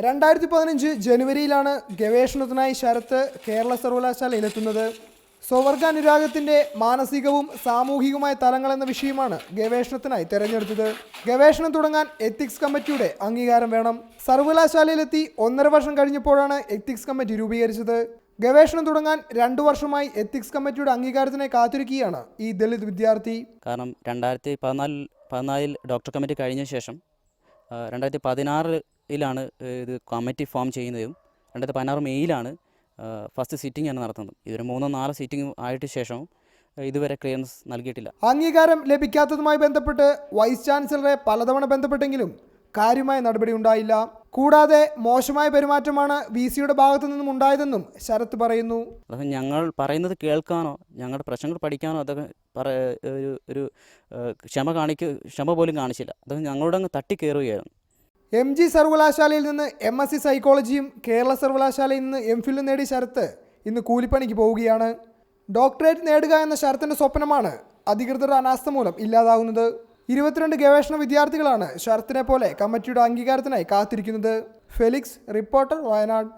2015 ജനുവരിയിലാണ് ഗവേഷണത്തിനായി ശരത്ത് കേരള സർവകലാശാലയിലെത്തുന്നത്. സ്വവർഗാനുരാഗത്തിൻ്റെ മാനസികവും സാമൂഹികവുമായ തലങ്ങൾ എന്ന വിഷയമാണ് ഗവേഷണത്തിനായി തിരഞ്ഞെടുത്തത്. ഗവേഷണം തുടങ്ങാൻ എത്തിക്സ് കമ്മിറ്റിയുടെ അംഗീകാരം വേണം. സർവകലാശാലയിലെത്തി 1.5 വർഷം കഴിഞ്ഞപ്പോഴാണ് എത്തിക്സ് കമ്മിറ്റി രൂപീകരിച്ചത്. ഗവേഷണം തുടങ്ങാൻ 2 വർഷമായി എത്തിക്സ് കമ്മിറ്റിയുടെ അംഗീകാരത്തിനായി കാത്തിരിക്കുകയാണ് ഈ ദളിത് വിദ്യാർത്ഥി. കാരണം 2014 ഡോക്ടർ കമ്മിറ്റി കഴിഞ്ഞ ശേഷം 2016 ഇത് കമ്മിറ്റി ഫോം ചെയ്യുന്നതും 2016 മെയ്യിലാണ് ഫസ്റ്റ് സിറ്റിംഗ് ആണ് നടത്തുന്നത്. ഇതൊരു 3-4 സിറ്റിംഗ് ആയിട്ട് ശേഷം ഇതുവരെ ക്ലിയറൻസ് നൽകിയിട്ടില്ല. അംഗീകാരം ലഭിക്കാത്തതുമായി ബന്ധപ്പെട്ട് വൈസ് ചാൻസലറെ പലതവണ ബന്ധപ്പെട്ടെങ്കിലും കാര്യമായ നടപടി ഉണ്ടായില്ല. കൂടാതെ മോശമായ പെരുമാറ്റമാണ് VC-യുടെ ഭാഗത്തു നിന്നും ഉണ്ടായതെന്നും ശരത്ത് പറയുന്നു. അതൊക്കെ ഞങ്ങൾ പറയുന്നത് കേൾക്കാനോ ഞങ്ങളുടെ പ്രശ്നങ്ങൾ പഠിക്കാനോ അതൊക്കെ ഒരു ക്ഷമ പോലും കാണിച്ചില്ല. അതൊക്കെ ഞങ്ങളോട് അങ്ങ് തട്ടിക്കയറുകയായിരുന്നു. MG സർവകലാശാലയിൽ നിന്ന് MSc സൈക്കോളജിയും കേരള സർവകലാശാലയിൽ നിന്ന് MPhil നേടിയ ശരത്ത് ഇന്ന് കൂലിപ്പണിക്ക് പോവുകയാണ്. ഡോക്ടറേറ്റ് നേടുക എന്ന ശരത്തിൻ്റെ സ്വപ്നമാണ് അധികൃതരുടെ അനാസ്ഥ മൂലം ഇല്ലാതാകുന്നത്. 22 ഗവേഷണ വിദ്യാർത്ഥികളാണ് ശരത്തിനെ പോലെ കമ്മിറ്റിയുടെ അംഗീകാരത്തിനായി കാത്തിരിക്കുന്നത്. Felix, reporter, Wayanad.